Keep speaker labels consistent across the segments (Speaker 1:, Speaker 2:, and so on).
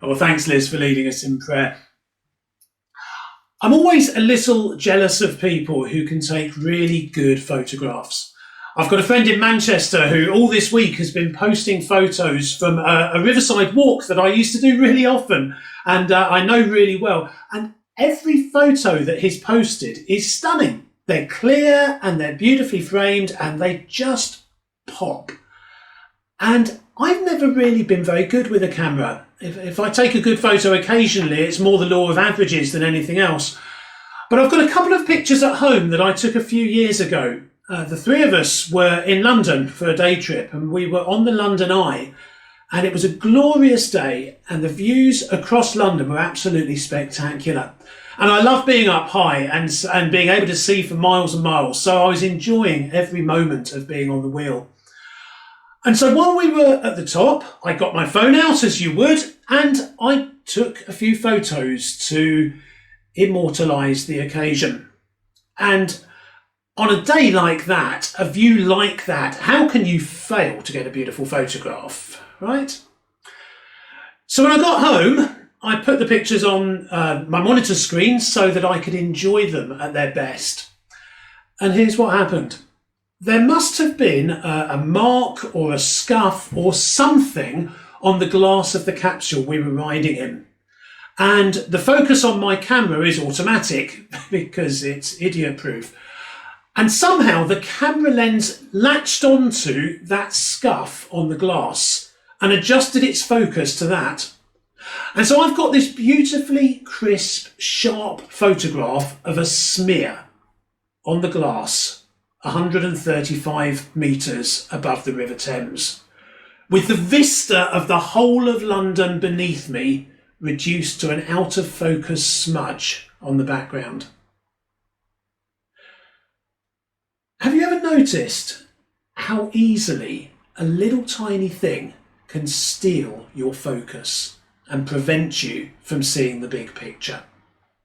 Speaker 1: Well, thanks, Liz, for leading us in prayer. I'm always a little jealous of people who can take really good photographs. I've got a friend in Manchester who all this week has been posting photos from a riverside walk that I used to do really often and I know really well. And every photo that he's posted is stunning. They're clear and they're beautifully framed and they just pop. And I've never really been very good with a camera. If I take a good photo occasionally, it's more the law of averages than anything else. But I've got a couple of pictures at home that I took a few years ago. The three of us were in London for a day trip and we were on the London Eye and it was a glorious day and the views across London were absolutely spectacular. And I love being up high and being able to see for miles and miles. So I was enjoying every moment of being on the wheel. And so while we were at the top, I got my phone out as you would, and I took a few photos to immortalise the occasion. And on a day like that, a view like that, how can you fail to get a beautiful photograph, right? So when I got home, I put the pictures on my monitor screen so that I could enjoy them at their best. And here's what happened. There must have been a mark or a scuff or something on the glass of the capsule we were riding in. And the focus on my camera is automatic because it's idiot-proof. And somehow the camera lens latched onto that scuff on the glass and adjusted its focus to that. And so I've got this beautifully crisp, sharp photograph of a smear on the glass 135 metres above the River Thames, with the vista of the whole of London beneath me reduced to an out-of-focus smudge on the background. Have you ever noticed how easily a little tiny thing can steal your focus and prevent you from seeing the big picture?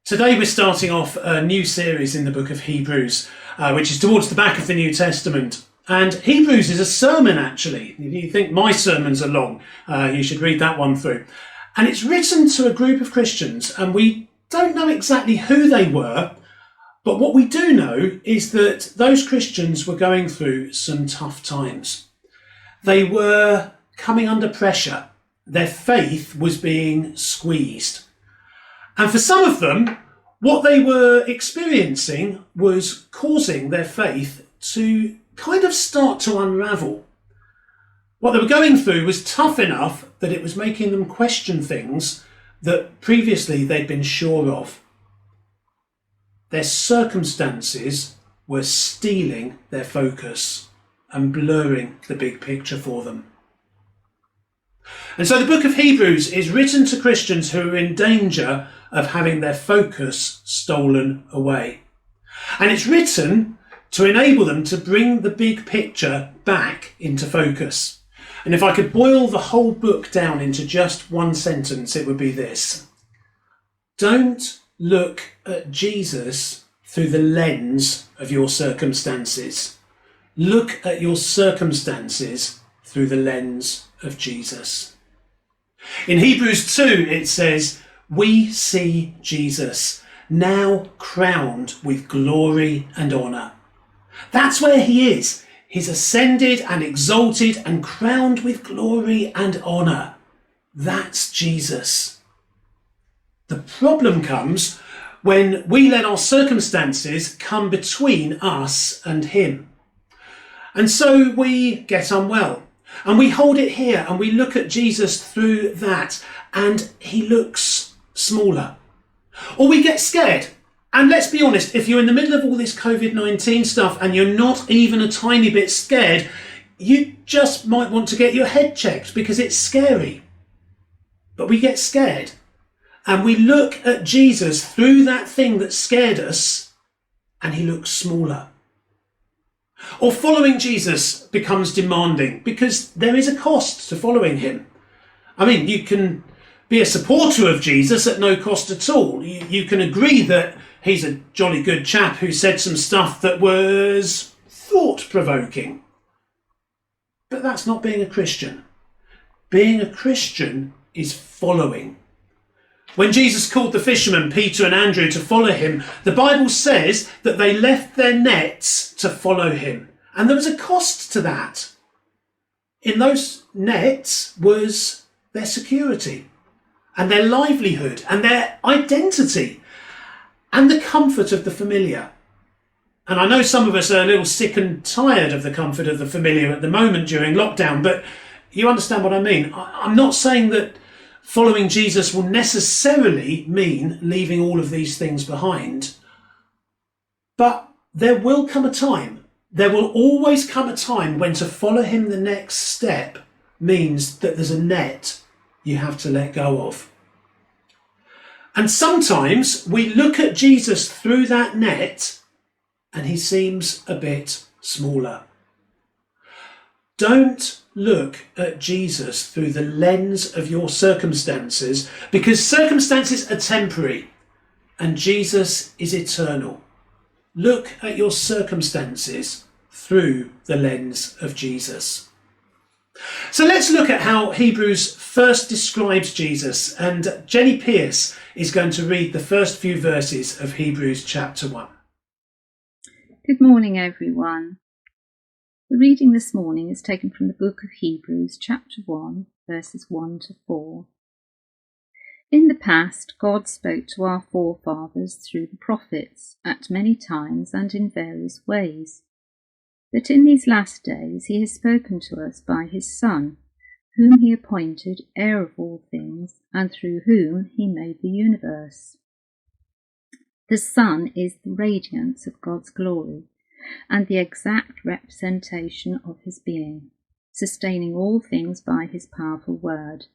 Speaker 1: Today we're starting off a new series in the book of Hebrews, which is towards the back of the New Testament. And Hebrews is a sermon, actually. If you think my sermons are long, you should read that one through. And it's written to a group of Christians, and we don't know exactly who they were, but what we do know is that those Christians were going through some tough times. They were coming under pressure. Their faith was being squeezed. And for some of them, what they were experiencing was causing their faith to kind of start to unravel. What they were going through was tough enough that it was making them question things that previously they'd been sure of. Their circumstances were stealing their focus and blurring the big picture for them. And so the book of Hebrews is written to Christians who are in danger of having their focus stolen away. And it's written to enable them to bring the big picture back into focus. And if I could boil the whole book down into just one sentence, it would be this. Don't look at Jesus through the lens of your circumstances. Look at your circumstances through the lens of Jesus. In Hebrews 2, it says, we see Jesus now crowned with glory and honour. That's where he is. He's ascended and exalted and crowned with glory and honour. That's Jesus. The problem comes when we let our circumstances come between us and him. And so we get unwell. And we hold it here and we look at Jesus through that and he looks smaller. Or we get scared. And let's be honest, if you're in the middle of all this COVID-19 stuff and you're not even a tiny bit scared, you just might want to get your head checked because it's scary. But we get scared and we look at Jesus through that thing that scared us and he looks smaller. Or following Jesus becomes demanding because there is a cost to following him. I mean, you can be a supporter of Jesus at no cost at all. You can agree that he's a jolly good chap who said some stuff that was thought-provoking. But that's not being a Christian. Being a Christian is following When Jesus called the fishermen, Peter and Andrew, to follow him, the Bible says that they left their nets to follow him. And there was a cost to that. In those nets was their security and their livelihood and their identity and the comfort of the familiar. And I know some of us are a little sick and tired of the comfort of the familiar at the moment during lockdown, but you understand what I mean. I'm not saying that following Jesus will necessarily mean leaving all of these things behind. But there will come a time, there will always come a time when to follow him the next step means that there's a net you have to let go of. And sometimes we look at Jesus through that net and he seems a bit smaller. Don't look at Jesus through the lens of your circumstances, because circumstances are temporary and Jesus is eternal. Look at your circumstances through the lens of Jesus. So let's look at how Hebrews first describes Jesus, and Jenny Pierce is going to read the first few verses of Hebrews chapter 1.
Speaker 2: Good morning, everyone. The reading this morning is taken from the book of Hebrews, chapter 1, verses 1 to 4. In the past, God spoke to our forefathers through the prophets at many times and in various ways. But in these last days he has spoken to us by his Son, whom he appointed heir of all things, and through whom he made the universe. The Son is the radiance of God's glory, and the exact representation of his being, sustaining all things by his powerful word.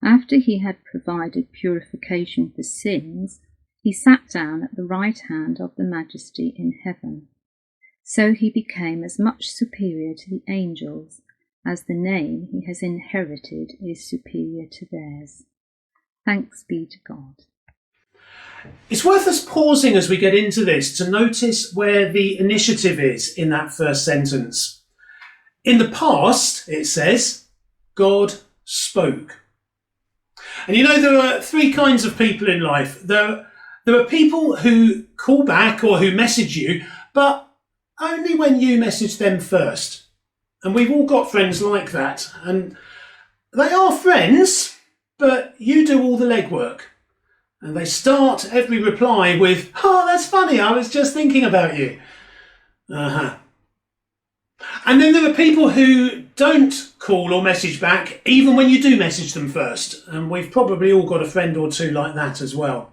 Speaker 2: After he had provided purification for sins, he sat down at the right hand of the Majesty in heaven. So he became as much superior to the angels as the name he has inherited is superior to theirs. Thanks be to God.
Speaker 1: It's worth us pausing as we get into this to notice where the initiative is in that first sentence. In the past, it says, God spoke. And you know, there are three kinds of people in life. There are people who call back or who message you, but only when you message them first. And we've all got friends like that. And they are friends, but you do all the legwork. And they start every reply with, "Oh, that's funny, I was just thinking about you." And then there are people who don't call or message back, even when you do message them first. And we've probably all got a friend or two like that as well.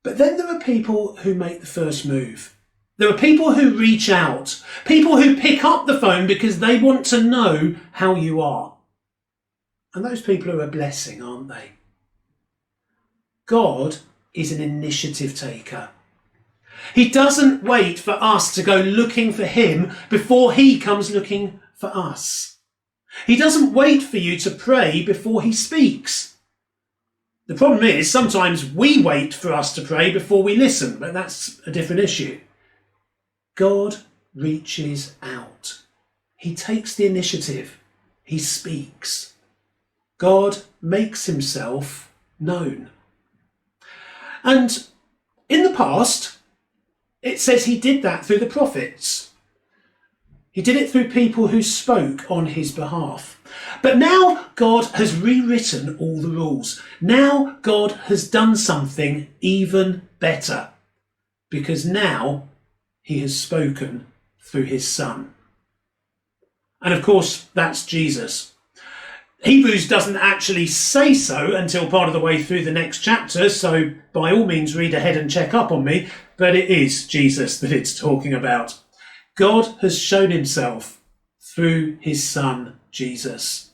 Speaker 1: But then there are people who make the first move. There are people who reach out, people who pick up the phone because they want to know how you are. And those people are a blessing, aren't they? God is an initiative taker. He doesn't wait for us to go looking for him before he comes looking for us. He doesn't wait for you to pray before he speaks. The problem is sometimes we wait for us to pray before we listen, but that's a different issue. God reaches out. He takes the initiative. He speaks. God makes himself known. And in the past, it says he did that through the prophets. He did it through people who spoke on his behalf. But now God has rewritten all the rules. Now God has done something even better, because now he has spoken through his Son. And of course, that's Jesus. Hebrews doesn't actually say so until part of the way through the next chapter, so by all means read ahead and check up on me, but it is Jesus that it's talking about. God has shown himself through his Son, Jesus.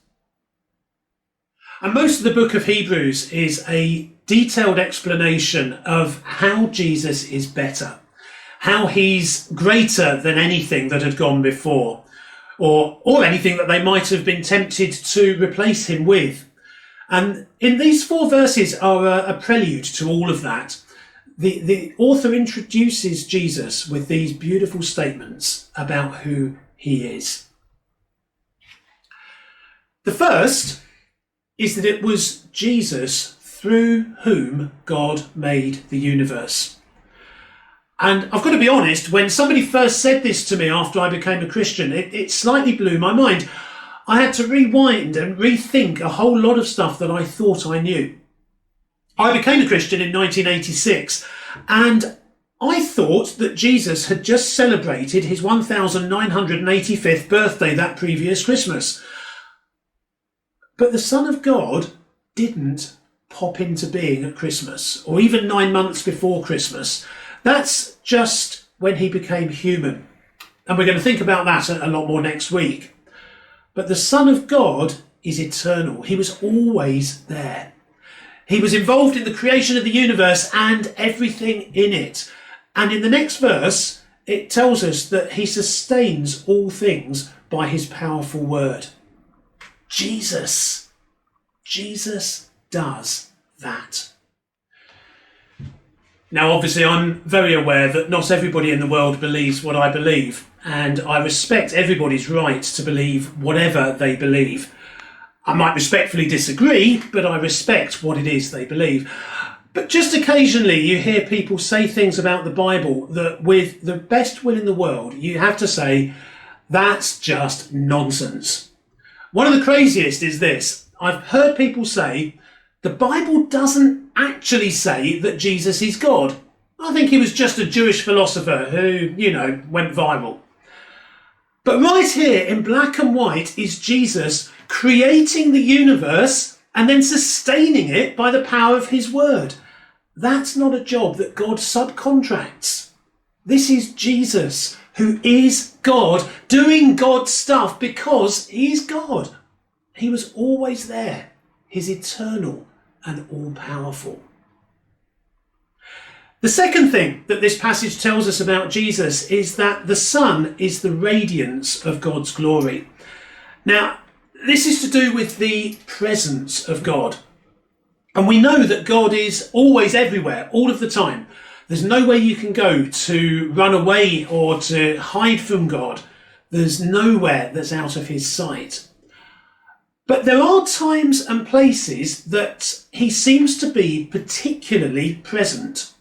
Speaker 1: And most of the book of Hebrews is a detailed explanation of how Jesus is better, how he's greater than anything that had gone before, or anything that they might have been tempted to replace him with. And in these 4 verses are a prelude to all of that. The author introduces Jesus with these beautiful statements about who he is. The first is that it was Jesus through whom God made the universe. And I've got to be honest, when somebody first said this to me after I became a Christian, it slightly blew my mind. I had to rewind and rethink a whole lot of stuff that I thought I knew. I became a Christian in 1986, and I thought that Jesus had just celebrated his 1985th birthday that previous Christmas. But the Son of God didn't pop into being at Christmas, or even 9 months before Christmas. That's just when he became human. And we're going to think about that a lot more next week. But the Son of God is eternal. He was always there. He was involved in the creation of the universe and everything in it. And in the next verse, it tells us that he sustains all things by his powerful word. Jesus does that. Now, obviously, I'm very aware that not everybody in the world believes what I believe, and I respect everybody's right to believe whatever they believe. I might respectfully disagree, but I respect what it is they believe. But just occasionally you hear people say things about the Bible that, with the best will in the world, you have to say, that's just nonsense. One of the craziest is this. I've heard people say, the Bible doesn't actually say that Jesus is God. I think he was just a Jewish philosopher who, went viral. But right here in black and white is Jesus creating the universe and then sustaining it by the power of his word. That's not a job that God subcontracts. This is Jesus, who is God, doing God's stuff because he's God. He was always there. He's eternal and all-powerful. The second thing that this passage tells us about Jesus is that the Son is the radiance of God's glory. Now, this is to do with the presence of God. And we know that God is always everywhere, all of the time. There's nowhere you can go to run away or to hide from God. There's nowhere that's out of his sight. But there are times and places that he seems to be particularly present,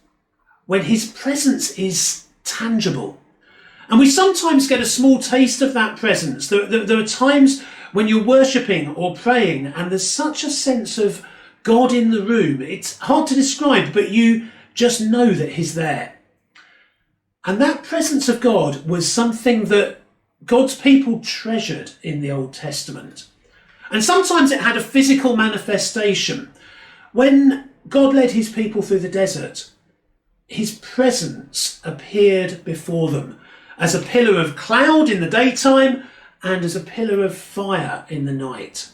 Speaker 1: when his presence is tangible. And we sometimes get a small taste of that presence. There are times when you're worshipping or praying and there's such a sense of God in the room. It's hard to describe, but you just know that he's there. And that presence of God was something that God's people treasured in the Old Testament. And sometimes it had a physical manifestation. When God led his people through the desert, his presence appeared before them as a pillar of cloud in the daytime and as a pillar of fire in the night.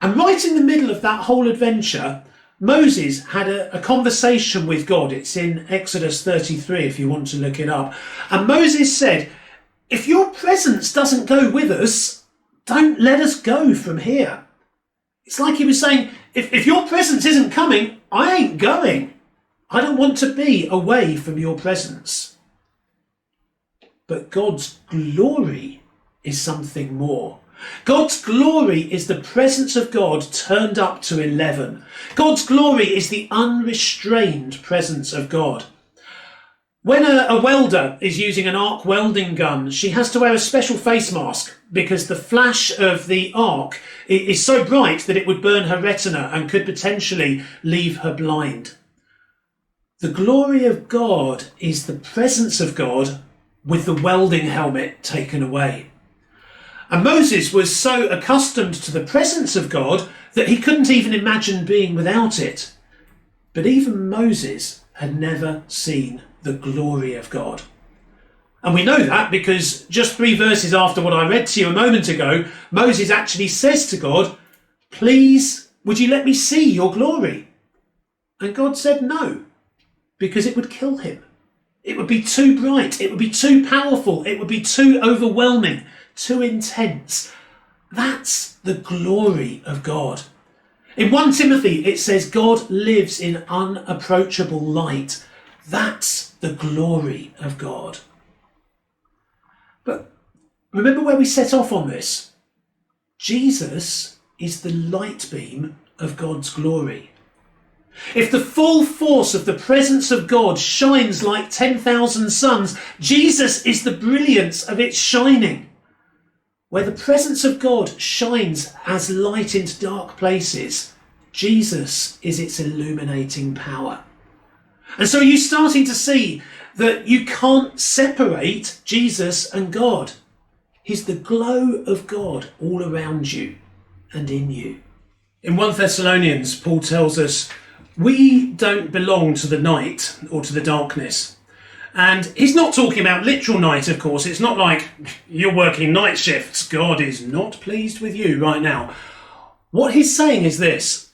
Speaker 1: And right in the middle of that whole adventure, Moses had a conversation with God. It's in Exodus 33 if you want to look it up. And Moses said, if your presence doesn't go with us, don't let us go from here. It's like he was saying, if your presence isn't coming, I ain't going. I don't want to be away from your presence. But God's glory is something more. God's glory is the presence of God turned up to 11. God's glory is the unrestrained presence of God. When a welder is using an arc welding gun, she has to wear a special face mask because the flash of the arc is so bright that it would burn her retina and could potentially leave her blind. The glory of God is the presence of God with the welding helmet taken away. And Moses was so accustomed to the presence of God that he couldn't even imagine being without it. But even Moses had never seen the glory of God. And we know that because just 3 verses after what I read to you a moment ago, Moses actually says to God, please, would you let me see your glory? And God said no, because it would kill him. It would be too bright. It would be too powerful. It would be too overwhelming, too intense. That's the glory of God. In 1 Timothy, it says God lives in unapproachable light. That's the glory of God. But remember where we set off on this. Jesus is the light beam of God's glory. If the full force of the presence of God shines like 10,000 suns, Jesus is the brilliance of its shining. Where the presence of God shines as light into dark places, Jesus is its illuminating power. And so are you starting to see that you can't separate Jesus and God? He's the glow of God all around you and in you. In 1 Thessalonians, Paul tells us, we don't belong to the night or to the darkness. And he's not talking about literal night, of course. It's not like you're working night shifts. God is not pleased with you right now. What he's saying is this: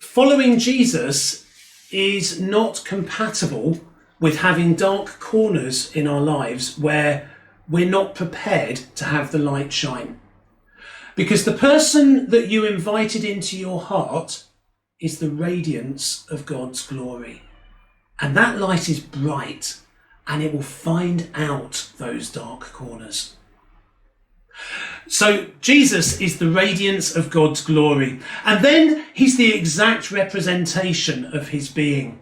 Speaker 1: following Jesus is not compatible with having dark corners in our lives where we're not prepared to have the light shine. Because the person that you invited into your heart is the radiance of God's glory. And that light is bright, and it will find out those dark corners. So Jesus is the radiance of God's glory, and then he's the exact representation of his being.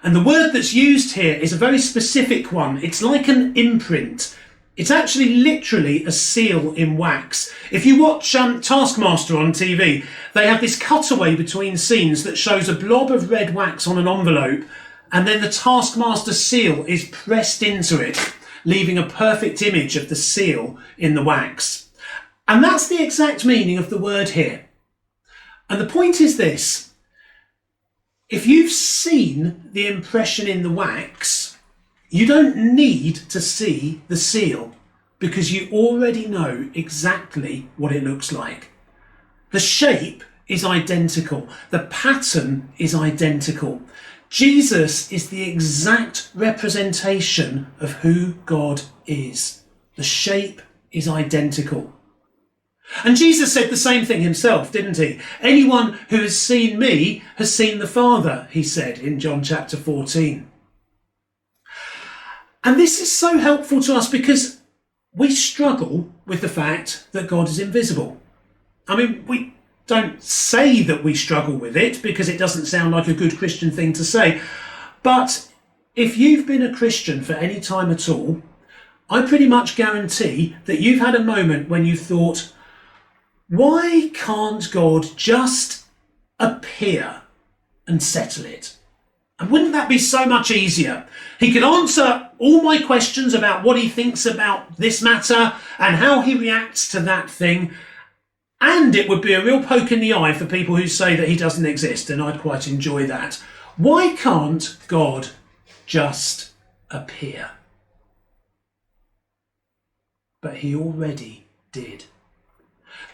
Speaker 1: And the word that's used here is a very specific one. It's like an imprint. It's actually literally a seal in wax. If you watch Taskmaster on TV, they have this cutaway between scenes that shows a blob of red wax on an envelope, and then the Taskmaster seal is pressed into it, leaving a perfect image of the seal in the wax. And that's the exact meaning of the word here. And the point is this: if you've seen the impression in the wax, you don't need to see the seal, because you already know exactly what it looks like. The shape is identical. The pattern is identical. Jesus is the exact representation of who God is. The shape is identical. And Jesus said the same thing himself, didn't he? Anyone who has seen me has seen the Father, he said in John chapter 14. And this is so helpful to us because we struggle with the fact that God is invisible. I mean, we don't say that we struggle with it because it doesn't sound like a good Christian thing to say. But if you've been a Christian for any time at all, I pretty much guarantee that you've had a moment when you thought, why can't God just appear and settle it? And wouldn't that be so much easier? He could answer all my questions about what he thinks about this matter and how he reacts to that thing. And it would be a real poke in the eye for people who say that he doesn't exist, and I'd quite enjoy that. Why can't God just appear? But he already did.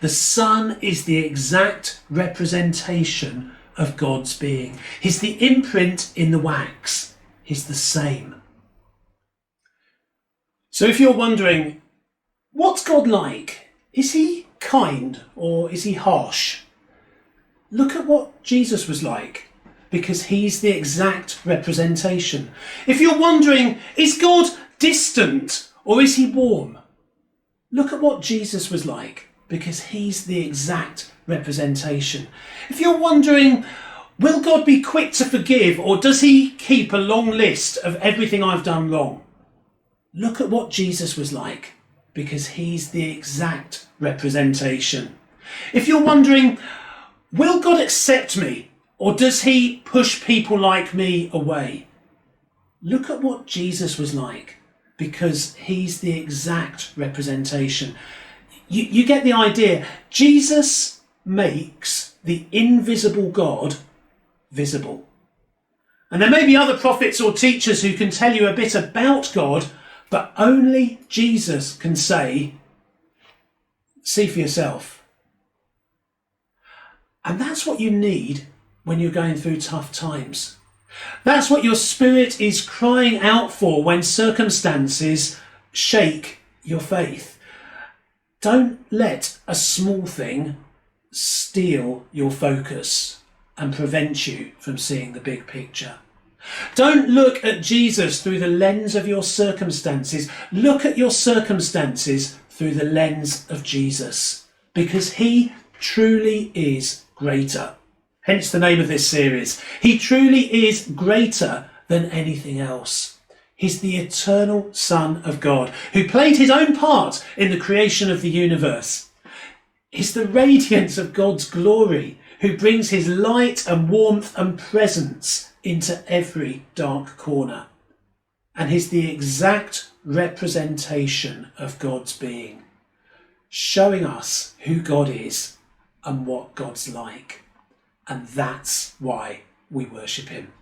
Speaker 1: The Son is the exact representation of God's being. He's the imprint in the wax. He's the same. So if you're wondering, what's God like? Is he kind or is he harsh? Look at what Jesus was like, because he's the exact representation. If you're wondering, is God distant or is he warm? Look at what Jesus was like, because he's the exact representation. If you're wondering, will God be quick to forgive, or does he keep a long list of everything I've done wrong? Look at what Jesus was like, because he's the exact representation. If you're wondering, will God accept me, or does he push people like me away? Look at what Jesus was like, because he's the exact representation. You get the idea. Jesus makes the invisible God visible. And there may be other prophets or teachers who can tell you a bit about God, but only Jesus can say, see for yourself. And that's what you need when you're going through tough times. That's what your spirit is crying out for when circumstances shake your faith. Don't let a small thing steal your focus and prevent you from seeing the big picture. Don't look at Jesus through the lens of your circumstances. Look at your circumstances through the lens of Jesus, because he truly is greater. hence the name of this series. He truly is greater than anything else. He's the eternal Son of God, who played his own part in the creation of the universe. He's the radiance of God's glory, who brings his light and warmth and presence into every dark corner. And he's the exact representation of God's being, showing us who God is and what God's like. And that's why we worship him.